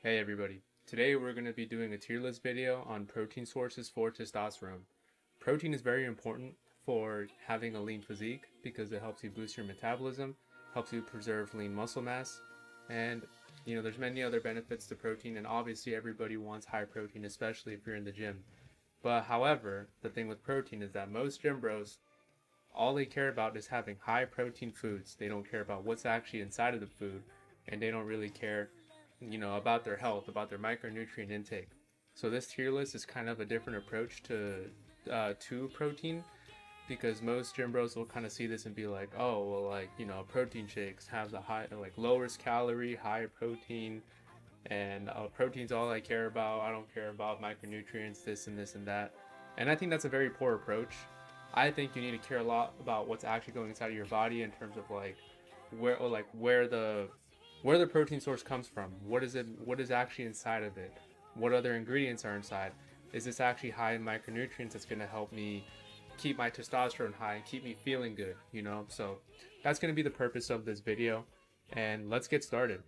Hey everybody. Today we're going to be doing a tier list video on protein sources for testosterone. Protein is very important for having a lean physique because it helps you boost your metabolism, helps you preserve lean muscle mass, and there's many other benefits to protein, and obviously everybody wants high protein, especially if you're in the gym. But however, the thing with protein is that most gym bros, all they care about is having high protein foods. They don't care about what's actually inside of the food, and they don't really care, about their health, about their micronutrient intake. So this tier list is kind of a different approach to protein because most gym bros will kind of see this and be like, oh, well, like, protein shakes have the high, like, lowest calorie, high protein, and protein's all I care about. I don't care about micronutrients, this and this and that. And I think that's a very poor approach. I think you need to care a lot about what's actually going inside of your body in terms of like where the protein source comes from. What is actually inside of it? What other ingredients are inside? Is this actually high in micronutrients that's going to help me keep my testosterone high and keep me feeling good? So that's going to be the purpose of this video, and let's get started.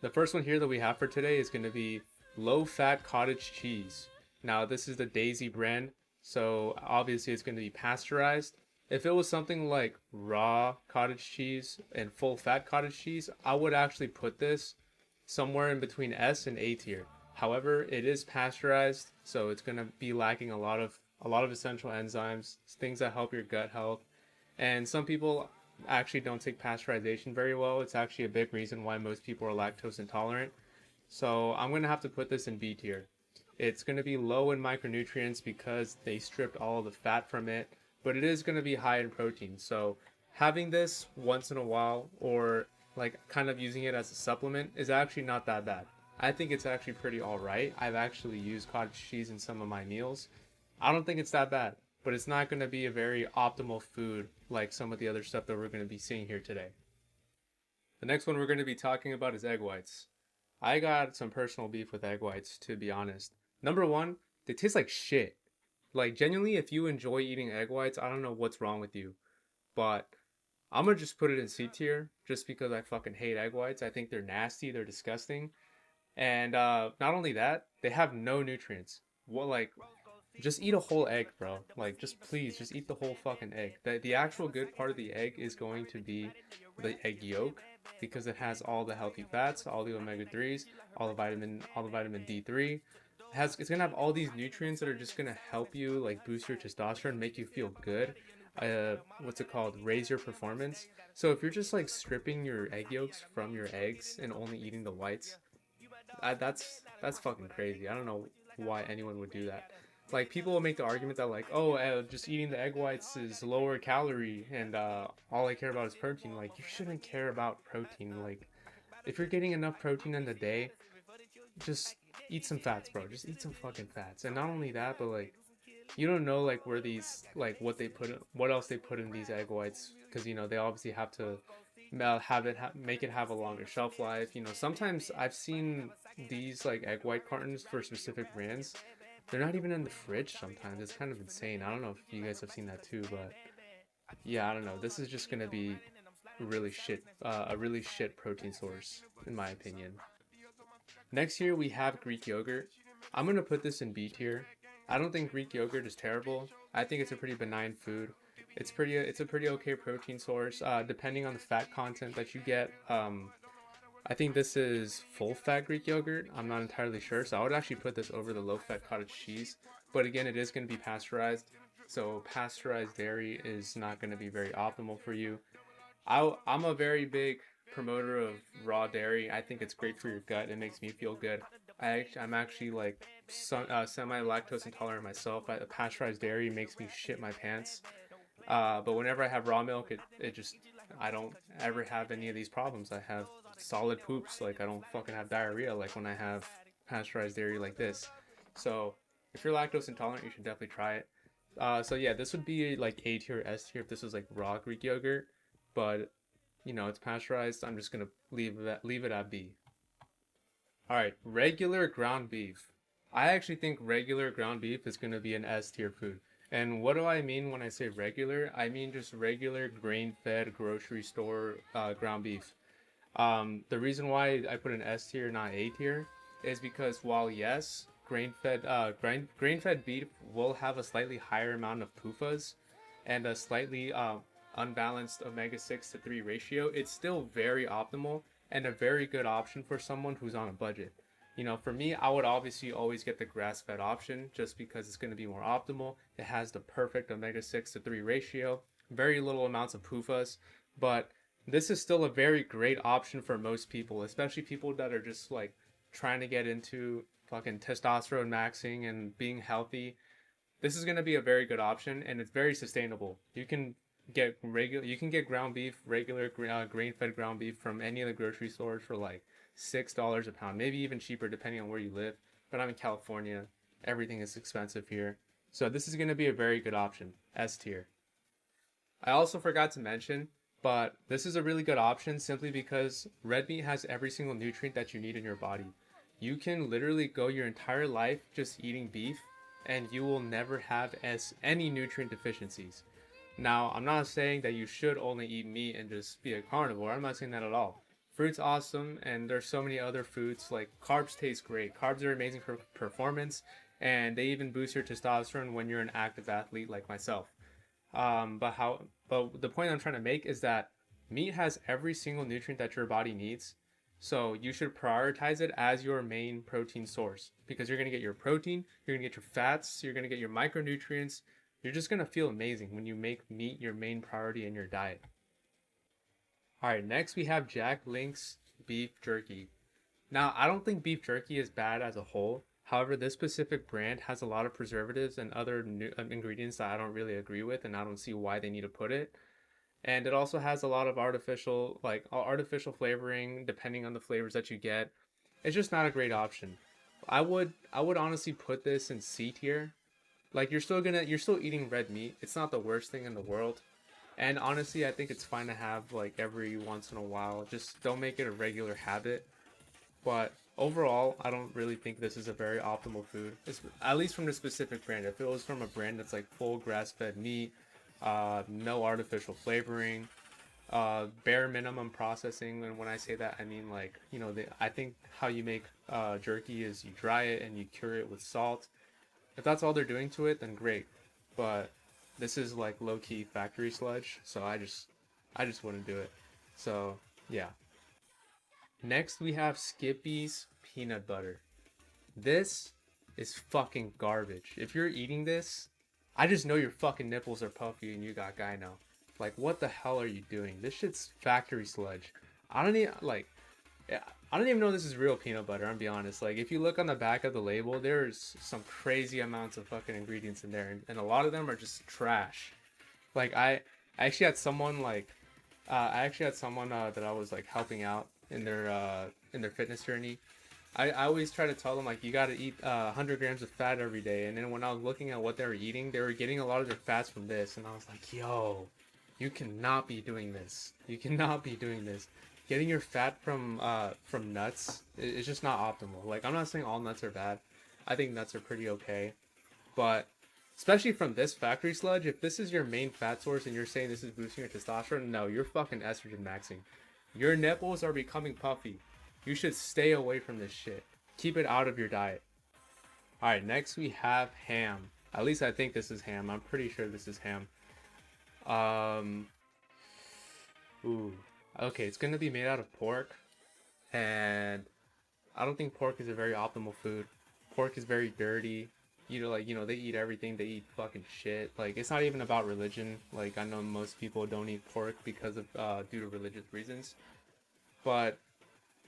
The first one here that we have for today is going to be low-fat cottage cheese. Now, this is the Daisy brand, so obviously it's going to be pasteurized. If it was something like raw cottage cheese and full-fat cottage cheese, I would actually put this somewhere in between S and A tier. However, it is pasteurized, so it's going to be lacking a lot of essential enzymes, things that help your gut health. And some people actually don't take pasteurization very well. It's actually a big reason why most people are lactose intolerant. So I'm going to have to put this in B tier. It's going to be low in micronutrients because they stripped all the fat from it, but it is going to be high in protein. So having this once in a while or like kind of using it as a supplement is actually not that bad. I think it's actually pretty alright. I've actually used cottage cheese in some of my meals. I don't think it's that bad, but it's not going to be a very optimal food like some of the other stuff that we're going to be seeing here today. The next one we're going to be talking about is egg whites. I got some personal beef with egg whites, to be honest. Number one, they taste like shit. Like, genuinely, if you enjoy eating egg whites, I don't know what's wrong with you. But I'm gonna just put it in C tier just because I fucking hate egg whites. I think they're nasty, they're disgusting. And not only that, they have no nutrients. What, like, just eat a whole egg, bro. Like, just please, just eat the whole fucking egg. The actual good part of the egg is going to be the egg yolk because it has all the healthy fats, all the omega 3s, all the vitamin D3. It's gonna have all these nutrients that are just gonna help you like boost your testosterone, make you feel good. What's it called? Raise your performance. So if you're just like stripping your egg yolks from your eggs and only eating the whites, that's fucking crazy. I don't know why anyone would do that. Like people will make the argument that like, oh, just eating the egg whites is lower calorie and all I care about is protein. Like you shouldn't care about protein. Like if you're getting enough protein in the day, just eat some fats, bro. Just eat some fucking fats. And not only that, but like you don't know like where these like what else they put in these egg whites because they obviously have to make it have a longer shelf life. Sometimes I've seen these like egg white cartons for specific brands. They're not even in the fridge sometimes. It's kind of insane. I don't know if you guys have seen that too, but yeah, I don't know. This is just gonna be a really shit protein source in my opinion. Next here we have Greek yogurt. I'm gonna put this in B tier. I don't think Greek yogurt is terrible. I think it's a pretty benign food. It's a pretty okay protein source. Depending on the fat content that you get. I think this is full fat Greek yogurt. I'm not entirely sure, so I would actually put this over the low fat cottage cheese. But again, it is going to be pasteurized, so pasteurized dairy is not going to be very optimal for you. I'm a very big promoter of raw dairy. I think it's great for your gut. It makes me feel good. I'm actually like semi lactose intolerant myself. Pasteurized dairy makes me shit my pants. But whenever I have raw milk, it just I don't ever have any of these problems. I have solid poops. Like I don't fucking have diarrhea like when I have pasteurized dairy like this. So if you're lactose intolerant, you should definitely try it. So yeah, this would be like A tier, S tier if this was like raw Greek yogurt, but it's pasteurized. I'm just gonna leave it at B. All right, regular ground beef. I actually think regular ground beef is gonna be an S tier food. And what do I mean when I say regular? I mean just regular grain-fed grocery store ground beef. The reason why I put an S tier, not A tier, is because while yes, grain-fed beef will have a slightly higher amount of PUFAs and a slightly unbalanced omega-6 to 3 ratio, it's still very optimal and a very good option for someone who's on a budget. You know, for me, I would obviously always get the grass-fed option just because it's going to be more optimal. It has the perfect omega-6 to 3 ratio, very little amounts of PUFAs, but this is still a very great option for most people, especially people that are just like trying to get into fucking testosterone maxing and being healthy. This is going to be a very good option, and it's very sustainable. You can get ground beef, regular grain-fed ground beef from any of the grocery stores for like $6 a pound, maybe even cheaper depending on where you live. But I'm in California, everything is expensive here, so this is going to be a very good option. S tier. I also forgot to mention, but this is a really good option simply because red meat has every single nutrient that you need in your body. You can literally go your entire life just eating beef and you will never have any nutrient deficiencies. Now, I'm not saying that you should only eat meat and just be a carnivore. I'm not saying that at all. Fruit's awesome, and there's so many other foods. Like carbs taste great. Carbs are amazing for performance, and they even boost your testosterone when you're an active athlete like myself. But the point I'm trying to make is that meat has every single nutrient that your body needs. So you should prioritize it as your main protein source because you're gonna get your protein, you're gonna get your fats, you're gonna get your micronutrients. You're just gonna feel amazing when you make meat your main priority in your diet. All right, next we have Jack Link's beef jerky. Now, I don't think beef jerky is bad as a whole. However, this specific brand has a lot of preservatives and other ingredients that I don't really agree with, and I don't see why they need to put it. And it also has a lot of artificial flavoring, depending on the flavors that you get. It's just not a great option. I would honestly put this in C tier. Like you're still eating red meat. It's not the worst thing in the world. And honestly, I think it's fine to have like every once in a while. Just don't make it a regular habit. But overall, I don't really think this is a very optimal food. It's, at least from the specific brand. If it was from a brand that's like full grass-fed meat, no artificial flavoring, bare minimum processing. And when I say that, I mean like I think how you make jerky is you dry it and you cure it with salt. If that's all they're doing to it, then great. But this is like low-key factory sludge, so I just wouldn't do it. So yeah. Next we have Skippy's peanut butter. This is fucking garbage. If you're eating this, I just know your fucking nipples are puffy and you got gyno. Like, what the hell are you doing? This shit's factory sludge. I don't even like. Yeah, I don't even know this is real peanut butter. I'm be honest. Like, if you look on the back of the label, there's some crazy amounts of fucking ingredients in there, and a lot of them are just trash. Like, I actually had someone like, that I was like helping out in their fitness journey. I always try to tell them like you got to eat 100 grams of fat every day, and then when I was looking at what they were eating, they were getting a lot of their fats from this, and I was like, yo, you cannot be doing this. You cannot be doing this. Getting your fat from nuts is just not optimal. Like, I'm not saying all nuts are bad. I think nuts are pretty okay, but especially from this factory sludge, if this is your main fat source and you're saying this is boosting your testosterone, no, you're fucking estrogen maxing. Your nipples are becoming puffy. You should stay away from this shit. Keep it out of your diet. Alright, next we have ham. At least I think this is ham. I'm pretty sure this is ham. Um, ooh. Okay, it's gonna be made out of pork. And I don't think pork is a very optimal food. Pork is very dirty. They eat everything. They eat fucking shit. Like, it's not even about religion. Like, I know most people don't eat pork because of due to religious reasons. But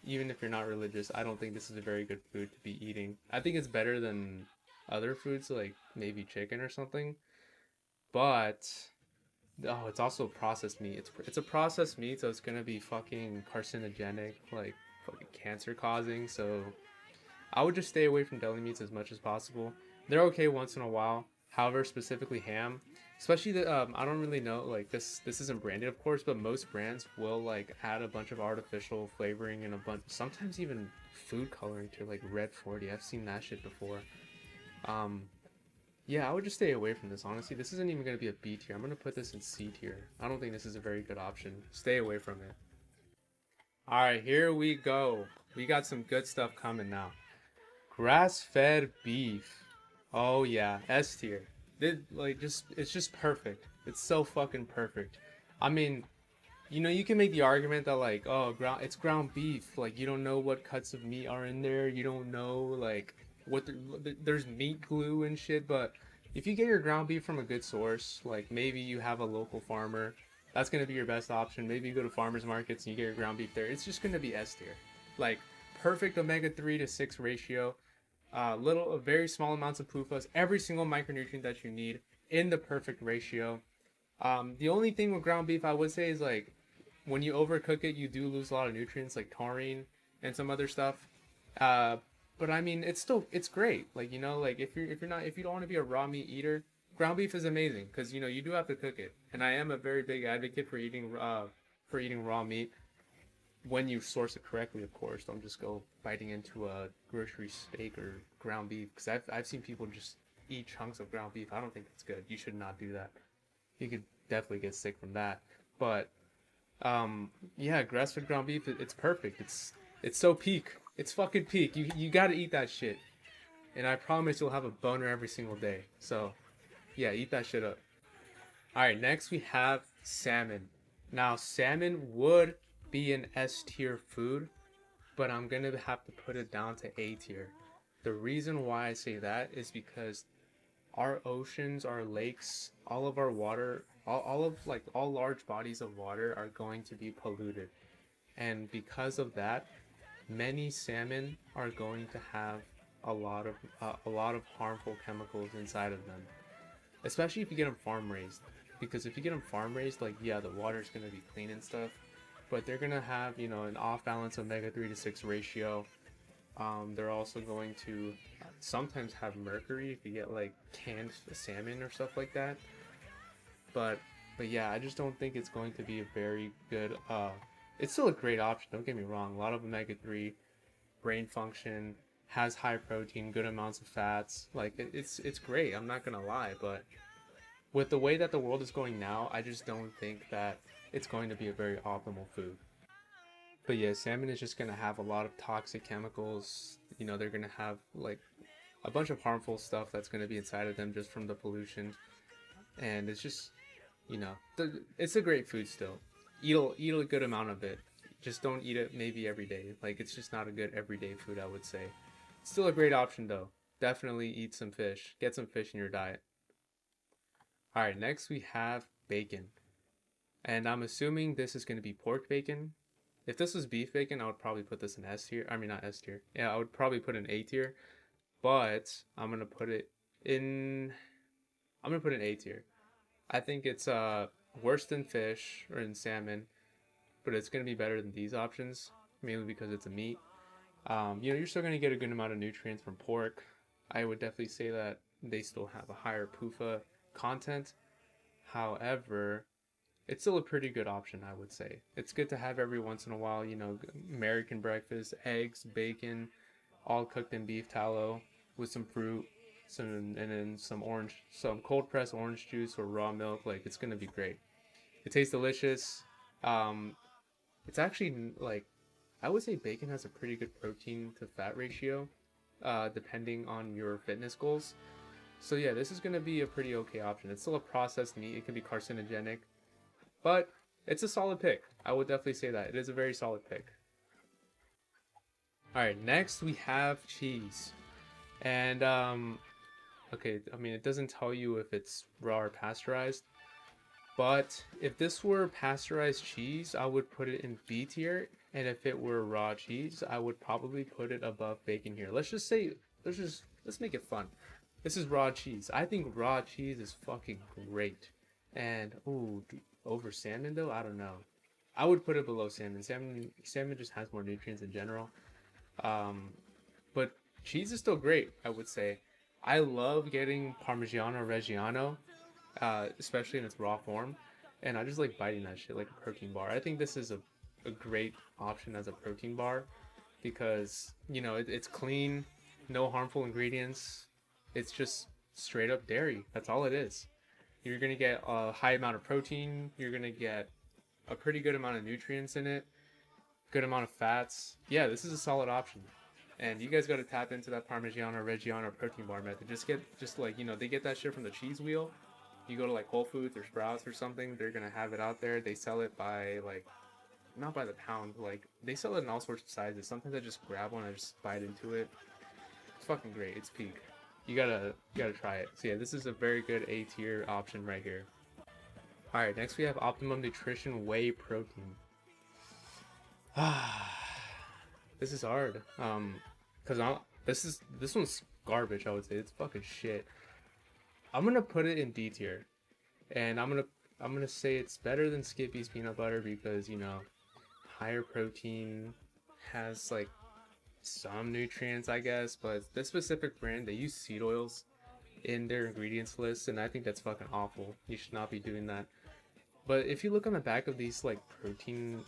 even if you're not religious, I don't think this is a very good food to be eating. I think it's better than other foods like maybe chicken or something. But oh, it's also processed meat. It's a processed meat, so it's gonna be fucking carcinogenic, like fucking cancer causing. So I would just stay away from deli meats as much as possible. They're okay once in a while. However, specifically ham, especially I don't really know, like this isn't branded of course, but most brands will like add a bunch of artificial flavoring and a bunch, sometimes even food coloring to like red 40. I've seen that shit before. Um, yeah, I would just stay away from this. Honestly, this isn't even gonna be a B tier. I'm gonna put this in C tier. I don't think this is a very good option. Stay away from it. All right, here we go. We got some good stuff coming now. Grass-fed beef. Oh yeah, S tier. It's just perfect. It's so fucking perfect. I mean, you can make the argument that like, oh, it's ground beef. Like you don't know what cuts of meat are in there. You don't know like there's meat glue and shit. But if you get your ground beef from a good source, like maybe you have a local farmer, that's gonna be your best option. Maybe you go to farmers markets and you get your ground beef there. It's just gonna be S tier. Like perfect omega 3 to 6 ratio. Very small amounts of PUFAs, every single micronutrient that you need in the perfect ratio. The only thing with ground beef I would say is like when you overcook it, you do lose a lot of nutrients like taurine and some other stuff. Uh, but I mean, it's great. Like like if you don't want to be a raw meat eater, ground beef is amazing because you do have to cook it. And I am a very big advocate for eating raw meat when you source it correctly, of course. Don't just go biting into a grocery steak or ground beef because I've seen people just eat chunks of ground beef. I don't think that's good. You should not do that. You could definitely get sick from that. But yeah, grass-fed ground beef, it's perfect. It's so peak. It's fucking peak. You gotta eat that shit, and I promise you'll have a boner every single day. So yeah, eat that shit up. All right, next we have salmon. Now salmon would be an S tier food, but I'm gonna have to put it down to A tier. The reason why I say that is because our oceans, our lakes, all of our water, all large bodies of water are going to be polluted. And because of that, many salmon are going to have a lot of harmful chemicals inside of them, especially if you get them farm raised. Because if you get them farm raised, like yeah, the water's going to be clean and stuff, but they're going to have, an off balance omega 3 to 6 ratio. They're also going to sometimes have mercury if you get like canned salmon or stuff like that. But but yeah, I just don't think it's going to be a very good. It's still a great option. Don't get me wrong. A lot of omega 3, brain function, has high protein, good amounts of fats. Like it's great. I'm not gonna lie, but with the way that the world is going now, I just don't think that it's going to be a very optimal food. But yeah, salmon is just gonna have a lot of toxic chemicals. They're gonna have like a bunch of harmful stuff that's gonna be inside of them just from the pollution. And it's just, it's a great food still. Eat a good amount of it. Just don't eat it maybe every day. Like it's just not a good everyday food, I would say. It's still a great option though. Definitely eat some fish. Get some fish in your diet. All right, next we have bacon. And I'm assuming this is going to be pork bacon. If this was beef bacon, I would probably put this in S tier. I mean, not S tier. Yeah, I would probably put in A tier, but I'm gonna put it in. I'm gonna put it in A tier. I think it's worse than fish or in salmon, but it's gonna be better than these options, mainly because it's a meat. You're still gonna get a good amount of nutrients from pork. I would definitely say that they still have a higher PUFA content. However, it's still a pretty good option, I would say. It's good to have every once in a while, American breakfast, eggs, bacon, all cooked in beef tallow with some fruit, and then some cold pressed orange juice or raw milk. Like it's gonna be great. It tastes delicious. Um, it's actually like I would say bacon has a pretty good protein to fat ratio, depending on your fitness goals. So yeah, this is gonna be a pretty okay option. It's still a processed meat. It can be carcinogenic, but it's a solid pick. I would definitely say that it is a very solid pick. All right, next we have cheese, and okay, I mean it doesn't tell you if it's raw or pasteurized, but if this were pasteurized cheese, I would put it in B tier, and if it were raw cheese, I would probably put it above bacon here. Let's make it fun. This is raw cheese. I think raw cheese is fucking great. And over salmon though, I don't know. I would put it below salmon. Salmon just has more nutrients in general. Um, but cheese is still great, I would say. I love getting Parmigiano Reggiano, especially in its raw form, and I just like biting that shit like a protein bar. I think this is a great option as a protein bar because it's clean, no harmful ingredients. It's just straight up dairy. That's all it is. You're gonna get a high amount of protein. You're gonna get a pretty good amount of nutrients in it. Good amount of fats. Yeah, this is a solid option. And you guys got to tap into that Parmigiano Reggiano protein bar method. Just like, they get that shit from the cheese wheel. You go to like Whole Foods or Sprouts or something, they're gonna have it out there. They sell it by like, not by the pound, like they sell it in all sorts of sizes. Sometimes I just grab one, I just bite into it. It's fucking great. It's peak. You gotta try it. So yeah, this is a very good A tier option right here. All right, next we have Optimum Nutrition Whey Protein. This is hard. Cause this one's garbage. I would say it's fucking shit. I'm gonna put it in D tier, and I'm gonna say it's better than Skippy's peanut butter because higher protein, has like some nutrients, I guess, but this specific brand, they use seed oils in their ingredients list, and I think that's fucking awful. You should not be doing that. But if you look on the back of these protein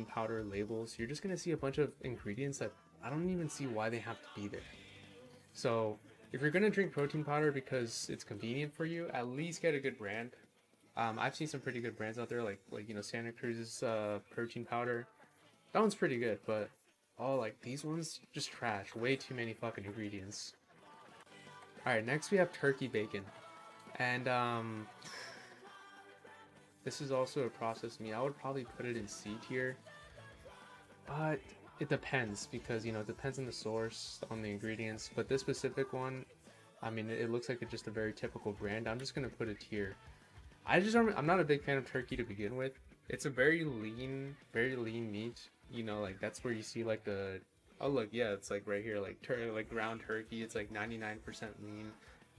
powder labels, you're just gonna see a bunch of ingredients that I don't even see why they have to be there. So if you're gonna drink protein powder because it's convenient for you, at least get a good brand. I've seen some pretty good brands out there, like Santa Cruz's protein powder. That one's pretty good, but like these ones just trash. Way too many fucking ingredients. All right, next we have turkey bacon, and this is also a processed meat. I would probably put it in C tier, but it depends because it depends on the source, on the ingredients. But this specific one, I mean, it looks like it's just a very typical brand. I'm just gonna put it here. I'm not a big fan of turkey to begin with. It's a very lean meat. Like that's where you see like the, oh look, yeah, it's like right here, like ground turkey. It's like 99% lean,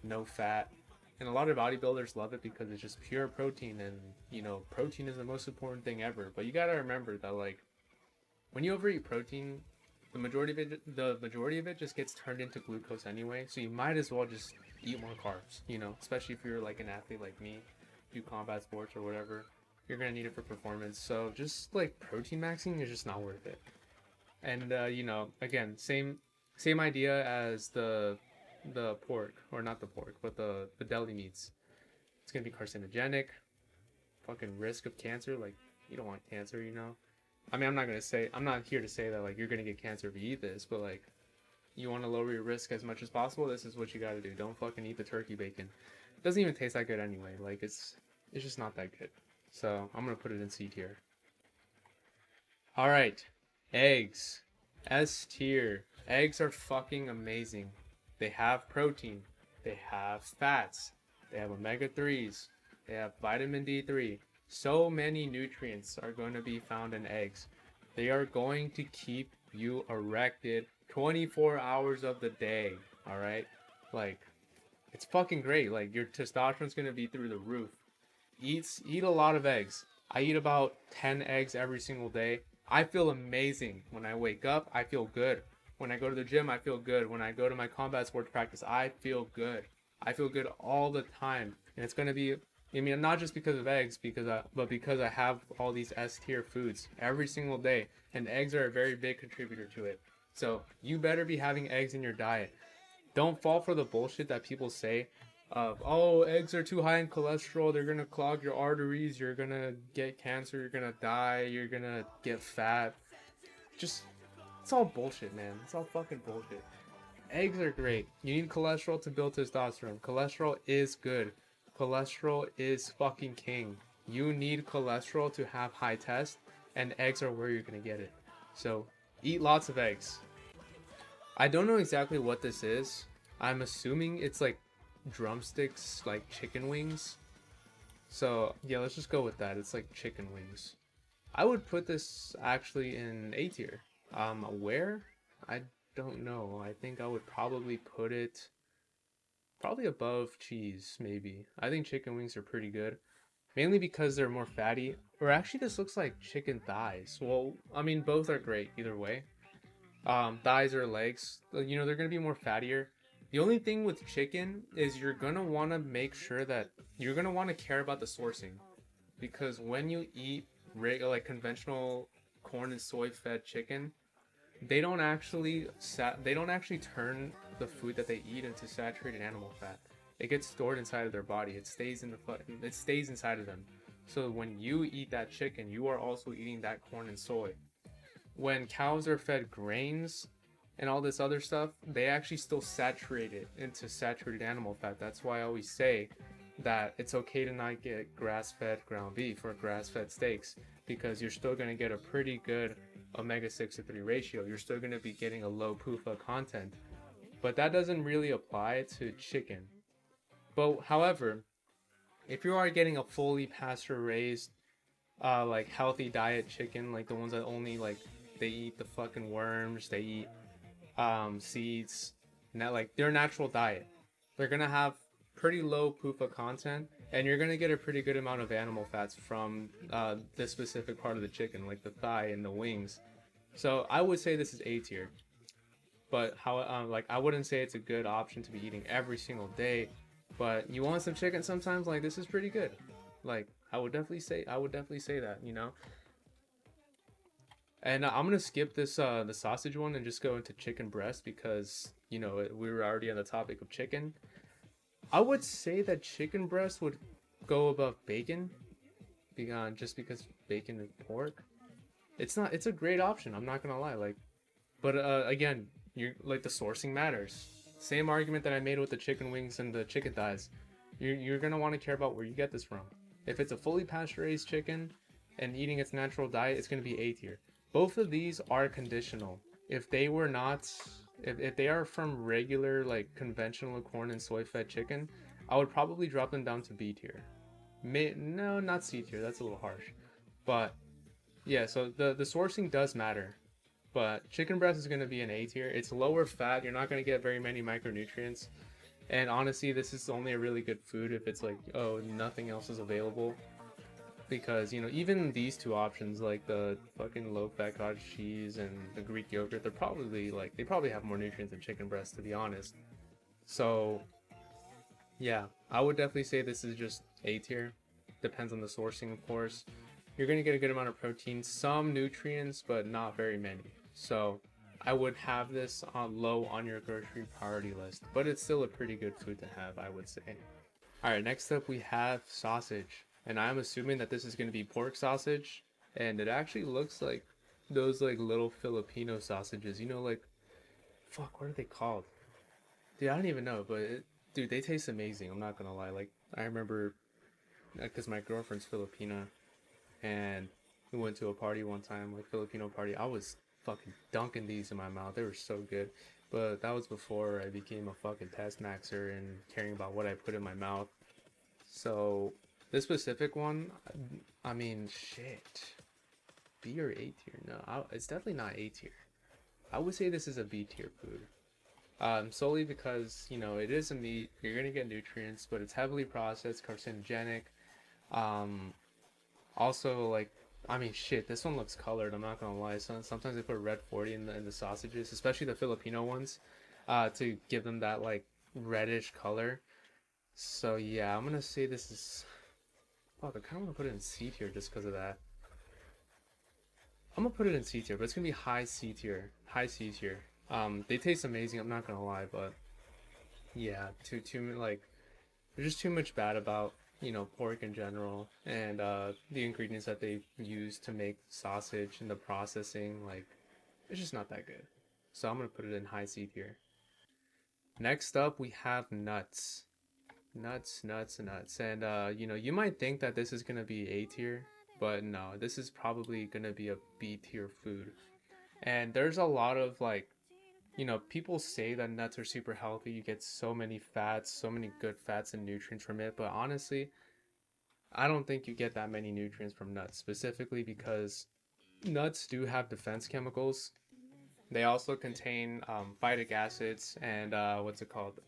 no fat, and a lot of bodybuilders love it because it's just pure protein, and protein is the most important thing ever. But you gotta remember that like when you overeat protein, the majority of it just gets turned into glucose anyway. So you might as well just eat more carbs. Especially if you're like an athlete like me, do combat sports or whatever. You're gonna need it for performance. So just like protein maxing is just not worth it. And again, same idea as the pork, or not the pork, but the deli meats. It's gonna be carcinogenic. Fucking risk of cancer. Like you don't want cancer. I mean, I'm not here to say that like you're gonna get cancer if you eat this, but like you want to lower your risk as much as possible. This is what you gotta do. Don't fucking eat the turkey bacon. It doesn't even taste that good anyway. Like it's just not that good. So I'm gonna put it in C tier. All right, eggs, S tier. Eggs are fucking amazing. They have protein. They have fats. They have omega 3s. They have vitamin D3. So many nutrients are going to be found in eggs. They are going to keep you erected 24 hours of the day. All right, like it's fucking great. Like your testosterone's going to be through the roof. Eat a lot of eggs. I eat about 10 eggs every single day. I feel amazing when I wake up. I feel good. When I go to the gym, I feel good. When I go to my combat sports practice, I feel good. I feel good all the time. And it's going to be, I mean, not just because of eggs, but because I have all these S tier foods every single day. And eggs are a very big contributor to it. So you better be having eggs in your diet. Don't fall for the bullshit that people say of, oh, eggs are too high in cholesterol, they're gonna clog your arteries, you're gonna get cancer, you're gonna die, you're gonna get fat. Just, it's all bullshit, man. It's all fucking bullshit. Eggs are great. You need cholesterol to build testosterone. Cholesterol is good. Cholesterol is fucking king. You need cholesterol to have high test, and eggs are where you're gonna get it. So eat lots of eggs. I don't know exactly what this is. I'm assuming it's like drumsticks, like chicken wings. So yeah, let's just go with that. It's like chicken wings. I would put this actually in A tier. Where? I don't know. I think I would probably put it probably above cheese, maybe. I think chicken wings are pretty good. Mainly because they're more fatty. Or actually this looks like chicken thighs. Well, I mean both are great either way. Thighs or legs, they're gonna be more fattier. The only thing with chicken is you're gonna want to make sure that you're gonna want to care about the sourcing, because when you eat regular, like conventional corn and soy fed chicken, they don't actually turn the food that they eat into saturated animal fat. It gets stored inside of their body. It stays inside of them. So when you eat that chicken, you are also eating that corn and soy. When cows are fed grains, and all this other stuff, they actually still saturate it into saturated animal fat. That's why I always say that it's okay to not get grass-fed ground beef or grass-fed steaks, because you're still going to get a pretty good omega-6 to 3 ratio. You're still going to be getting a low PUFA content. But that doesn't really apply to chicken. But however, if you are getting a fully pasture raised like healthy diet chicken, like the ones that only like they eat the fucking worms, they eat seeds, not like their natural diet, they're gonna have pretty low PUFA content, and you're gonna get a pretty good amount of animal fats from this specific part of the chicken, like the thigh and the wings. So I would say this is A tier, but how like I wouldn't say it's a good option to be eating every single day. But you want some chicken sometimes, like this is pretty good. Like I would definitely say that, you know. And I'm gonna skip this the sausage one and just go into chicken breast because you know we were already on the topic of chicken. I would say that chicken breast would go above bacon, beyond just because bacon is pork. It's not. It's a great option. I'm not gonna lie. Like, but again, you like the sourcing matters. Same argument that I made with the chicken wings and the chicken thighs. You're gonna want to care about where you get this from. If it's a fully pasture-raised chicken and eating its natural diet, it's gonna be A tier. Both of these are conditional. If they were not, if they are from regular like conventional corn and soy fed chicken, I would probably drop them down to B tier. No, not C tier. That's a little harsh. But yeah, so the sourcing does matter. But chicken breast is going to be an A tier. It's lower fat. You're not going to get very many micronutrients. And honestly, this is only a really good food if it's like, oh, nothing else is available. Because, you know, even these two options, like the fucking low fat cottage cheese and the Greek yogurt, they're probably like, they probably have more nutrients than chicken breast, to be honest. So, yeah, I would definitely say this is just A tier. Depends on the sourcing, of course. You're going to get a good amount of protein, some nutrients, but not very many. So I would have this on low on your grocery priority list, but it's still a pretty good food to have, I would say. All right, next up we have sausage, and I'm assuming that this is going to be pork sausage, and it actually looks like those like little Filipino sausages. You know, like fuck, what are they called? Dude, I don't even know, but dude, they taste amazing. I'm not gonna lie. Like I remember, because my girlfriend's Filipina, and we went to a party one time, like Filipino party. I was fucking dunking these in my mouth. They were so good. But that was before I became a fucking test maxer and caring about what I put in my mouth. So this specific one, I mean, shit. B or A tier? No, it's definitely not A tier. I would say this is a B tier food. Solely because, you know, it is a meat. You're gonna get nutrients, but it's heavily processed, carcinogenic. Um, Also, like, I mean, shit, this one looks colored. I'm not gonna lie. Sometimes they put red 40 in the sausages, especially the Filipino ones, to give them that like reddish color. So yeah, I'm gonna say this is. Fuck, I kind of want to put it in C tier just because of that. I'm gonna put it in C tier, but it's gonna be high C tier. High C tier. They taste amazing. I'm not gonna lie, but yeah, too like there's just too much bad about pork in general and the ingredients that they use to make sausage and the processing. Like it's just not that good. So I'm gonna put it in high C tier. Next up, we have nuts. Nuts, and you might think that this is gonna be A tier, but no, this is probably gonna be a B tier food. And there's a lot of like people say that nuts are super healthy. You get so many fats, so many good fats and nutrients from it. But honestly, I don't think you get that many nutrients from nuts, specifically because nuts do have defense chemicals. They also contain phytic acids and what's it called?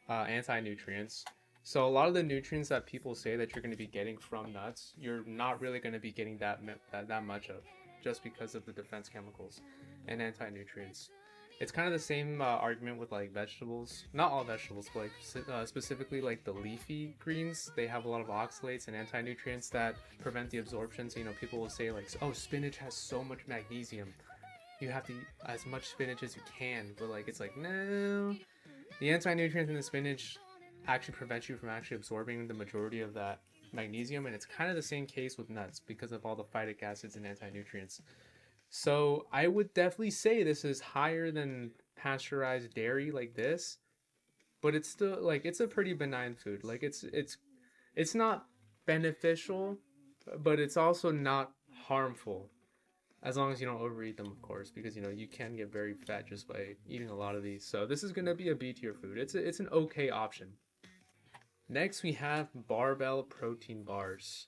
Anti-nutrients. So a lot of the nutrients that people say that you're going to be getting from nuts, you're not really going to be getting that much of, just because of the defense chemicals and anti-nutrients. It's kind of the same argument with like vegetables. Not all vegetables, but like specifically like the leafy greens. They have a lot of oxalates and anti-nutrients that prevent the absorption. So people will say like, oh, spinach has so much magnesium. You have to eat as much spinach as you can. But like, it's like, no. The anti-nutrients in the spinach actually prevent you from actually absorbing the majority of that magnesium, and it's kind of the same case with nuts because of all the phytic acids and anti-nutrients. So I would definitely say this is higher than pasteurized dairy like this, but it's still like it's a pretty benign food. Like it's not beneficial, but it's also not harmful as long as you don't overeat them, of course, because you can get very fat just by eating a lot of these. So this is gonna be a B tier food. It's an okay option. Next we have barbell protein bars.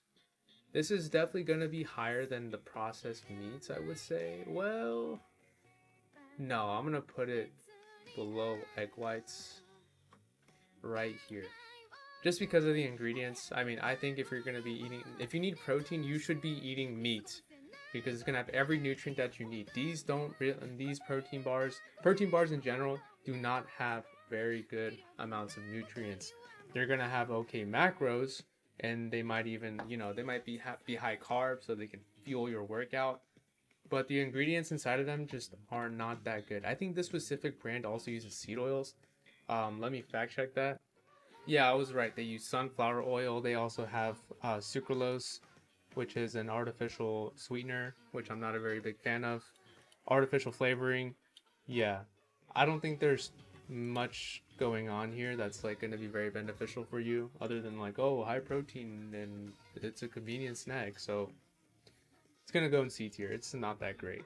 This is definitely gonna be higher than the processed meats, I would say. Well, no, I'm gonna put it below egg whites right here. Just because of the ingredients. I mean, I think if you need protein, you should be eating meat because it's gonna have every nutrient that you need. These protein bars in general, do not have very good amounts of nutrients. They're gonna have okay macros, and they might even, they might be high carb, so they can fuel your workout. But the ingredients inside of them just are not that good. I think this specific brand also uses seed oils. Let me fact check that. Yeah, I was right. They use sunflower oil. They also have sucralose, which is an artificial sweetener, which I'm not a very big fan of. Artificial flavoring. Yeah, I don't think there's much going on here that's like going to be very beneficial for you, other than like, oh, high protein and it's a convenient snack. So it's gonna go in C tier. It's not that great.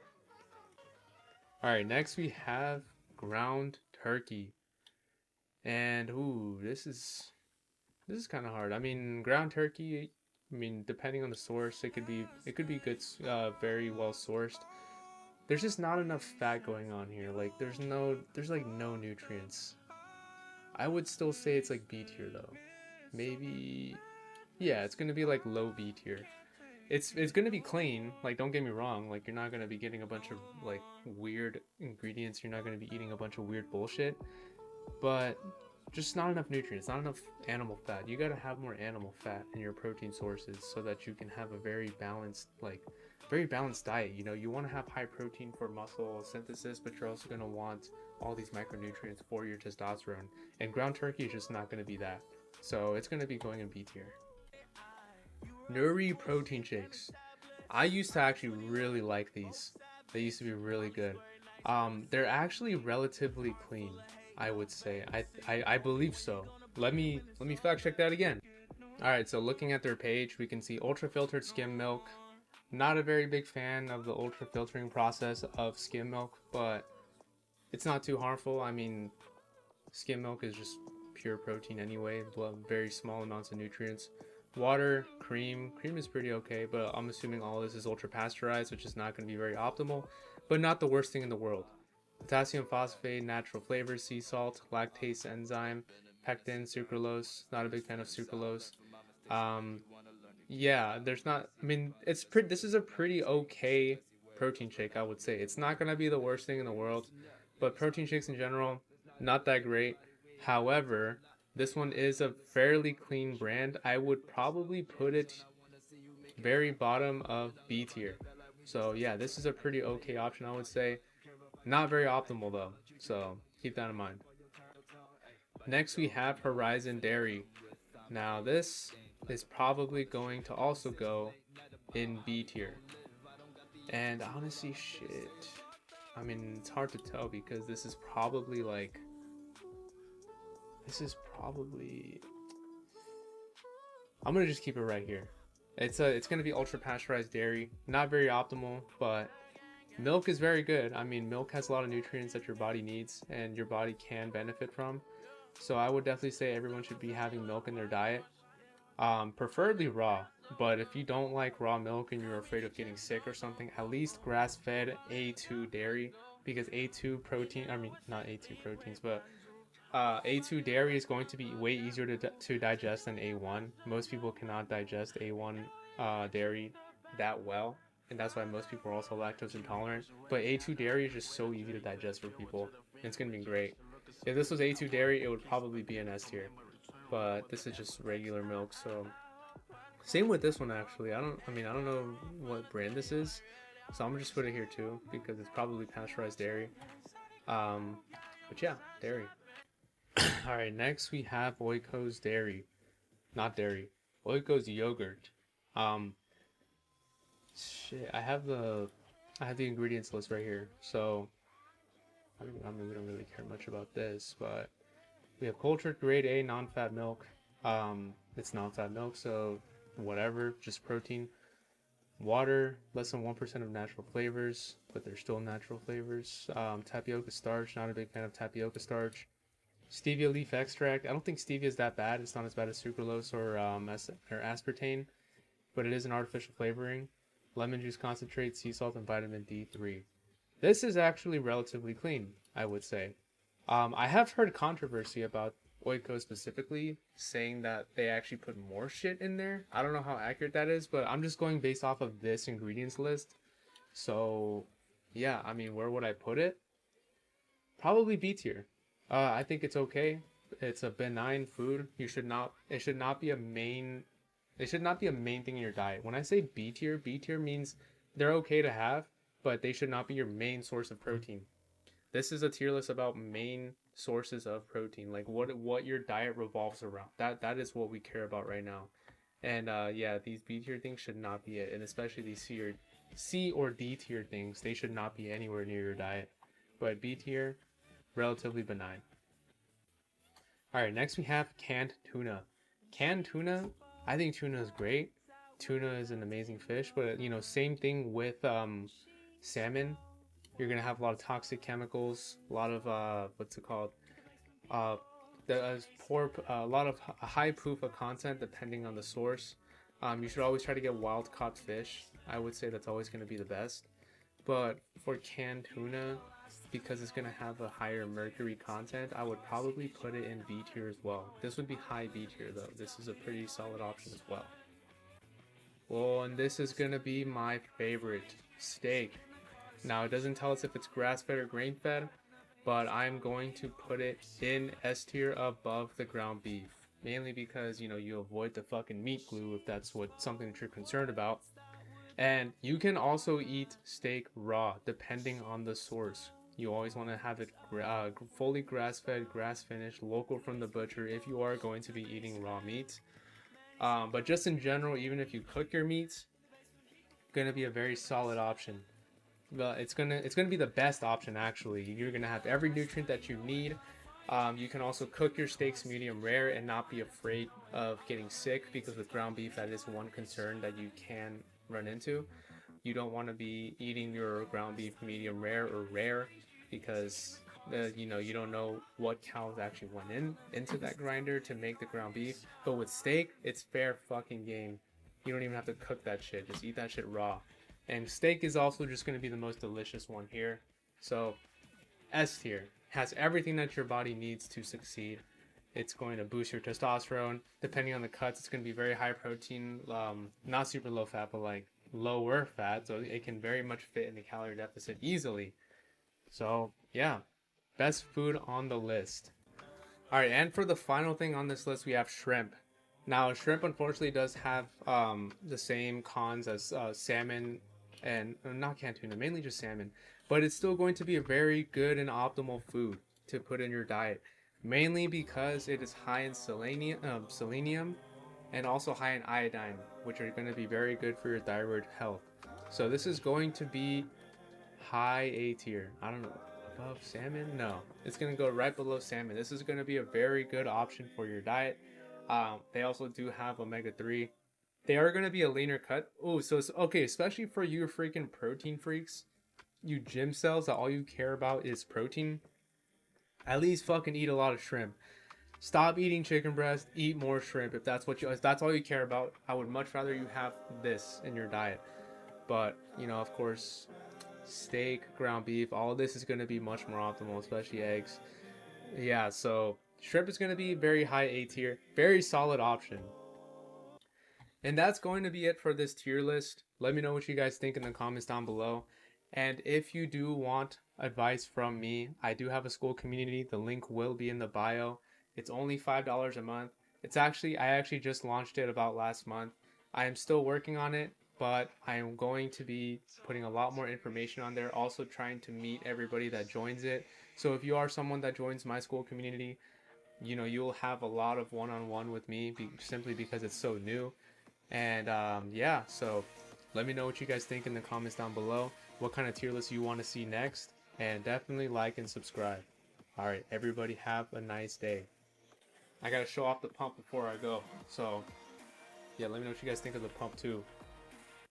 All right, next we have ground turkey, and ooh, this is kind of hard. I mean, ground turkey. I mean, depending on the source, it could be good, very well sourced. There's just not enough fat going on here. Like, there's like no nutrients. I would still say it's like B tier though. Maybe, yeah, it's gonna be like low B tier. It's gonna be clean. Like, don't get me wrong. Like, you're not gonna be getting a bunch of like weird ingredients. You're not gonna be eating a bunch of weird bullshit. But just not enough nutrients, not enough animal fat. You gotta have more animal fat in your protein sources so that you can have a very balanced diet. You want to have high protein for muscle synthesis, but you're also gonna want all these micronutrients for your testosterone. And ground turkey is just not gonna be that. So it's gonna be going in B tier. Nuri protein shakes. I used to actually really like these. They used to be really good. They're actually relatively clean, I would say. I believe so. Let me fact check that again. All right, so looking at their page, we can see ultra filtered skim milk. Not a very big fan of the ultra filtering process of skim milk, but it's not too harmful. I mean, skim milk is just pure protein anyway, very small amounts of nutrients. Water, cream. Cream is pretty okay, but I'm assuming all this is ultra pasteurized, which is not going to be very optimal, but not the worst thing in the world. Potassium phosphate, natural flavors, sea salt, lactase enzyme, pectin, sucralose. Not a big fan of sucralose. Um, yeah, there's not. I mean, it's pretty. This is a pretty okay protein shake, I would say. It's not gonna be the worst thing in the world, but protein shakes in general, not that great. However, this one is a fairly clean brand. I would probably put it very bottom of B tier. So yeah, this is a pretty okay option, I would say. Not very optimal though, so keep that in mind. Next, we have Horizon Dairy. Now, this is probably going to also go in B tier. And honestly, shit. I mean, it's hard to tell because this is probably. I'm gonna just keep it right here. It's gonna be ultra pasteurized dairy. Not very optimal, but milk is very good. I mean, milk has a lot of nutrients that your body needs and your body can benefit from. So I would definitely say everyone should be having milk in their diet. Preferably raw. But if you don't like raw milk and you're afraid of getting sick or something, at least grass-fed A2 dairy, because A2 protein, I mean not A2 proteins, but A2 dairy is going to be way easier to digest than A1. Most people cannot digest A1 dairy that well, and that's why most people are also lactose intolerant. But A2 dairy is just so easy to digest for people, and it's gonna be great. If this was A2 dairy, it would probably be an S tier, but this is just regular milk. So same with this one actually. I don't know what brand this is, so I'm gonna just put it here too because it's probably pasteurized dairy. Um, but yeah, dairy. All right, next we have Oiko's dairy, not dairy. Oiko's yogurt. Um, shit, I have the I have the ingredients list right here. So, I mean, we don't really care much about this, but we have cultured grade A non-fat milk. It's non-fat milk, so whatever, just protein. Water, less than 1% of natural flavors, but they're still natural flavors. Tapioca starch, not a big fan of tapioca starch. Stevia leaf extract. I don't think stevia is that bad. It's not as bad as sucralose or aspartame, but it is an artificial flavoring. Lemon juice concentrate, sea salt, and vitamin D3. This is actually relatively clean, I would say. I have heard controversy about Oiko specifically, saying that they actually put more shit in there. I don't know how accurate that is, but I'm just going based off of this ingredients list. So, yeah, I mean, where would I put it? Probably B tier. I think it's okay. It's a benign food. You should not. It should not be a main. It should not be a main thing in your diet. When I say B tier means they're okay to have, but they should not be your main source of protein. This is a tier list about main sources of protein, like what your diet revolves around. That is what we care about right now. And yeah, these B tier things should not be it, and especially these C or D tier things, they should not be anywhere near your diet. But B tier, relatively benign. All right, next we have canned tuna. Canned tuna, I think tuna is great. Tuna is an amazing fish, but you know, same thing with salmon. You're gonna have a lot of toxic chemicals, a lot of what's it called? Uh, a lot of high PUFA content depending on the source. You should always try to get wild caught fish. I would say that's always gonna be the best. But for canned tuna, because it's gonna have a higher mercury content, I would probably put it in B tier as well. This would be high B tier though. This is a pretty solid option as well. Well, and this is gonna be my favorite, steak. Now it doesn't tell us if it's grass fed or grain fed, but I'm going to put it in S tier above the ground beef. Mainly because, you know, you avoid the fucking meat glue if that's what something that you're concerned about. And you can also eat steak raw depending on the source. You always want to have it fully grass fed, grass finished, local from the butcher if you are going to be eating raw meat. But just in general, even if you cook your meats, gonna be a very solid option. Well, it's gonna be the best option actually. You're gonna have every nutrient that you need. You can also cook your steaks medium rare and not be afraid of getting sick, because with ground beef that is one concern that you can run into. You don't want to be eating your ground beef medium rare or rare, because you know, you don't know what cows actually went into that grinder to make the ground beef. But with steak, it's fair fucking game. You don't even have to cook that shit. Just eat that shit raw. And steak is also just going to be the most delicious one here. So S tier has everything that your body needs to succeed. It's going to boost your testosterone. Depending on the cuts, it's going to be very high protein, not super low fat, but like lower fat. So it can very much fit in the calorie deficit easily. So yeah, best food on the list. All right, and for the final thing on this list, we have shrimp. Now, shrimp unfortunately does have the same cons as salmon and not canned tuna, mainly just salmon, but it's still going to be a very good and optimal food to put in your diet, mainly because it is high in selenium and also high in iodine, which are going to be very good for your thyroid health. So this is going to be high A tier. I don't know, above salmon? No, it's gonna go right below salmon. This is gonna be a very good option for your diet. They also do have omega 3. They are gonna be a leaner cut. Oh, so it's okay, especially for you freaking protein freaks, you gym cells that all you care about is protein. At least fucking eat a lot of shrimp. Stop eating chicken breast. Eat more shrimp if that's all you care about. I would much rather you have this in your diet. But you know, of course, steak, ground beef, all of this is going to be much more optimal, especially eggs. Yeah, so shrimp is going to be very high A tier, very solid option. And that's going to be it for this tier list. Let me know what you guys think in the comments down below. And if you do want advice from me, I do have a Skool community. The link will be in the bio. It's only $5 a month. I actually just launched it about last month. I am still working on it, but I am going to be putting a lot more information on there, also trying to meet everybody that joins it. So if you are someone that joins my Skool community, you know, you'll have a lot of one-on-one with me simply because it's so new. And yeah, so let me know what you guys think in the comments down below. what kind of tier list you want to see next, and definitely like and subscribe. All right, everybody, have a nice day. I gotta show off the pump before I go, so yeah, let me know what you guys think of the pump too.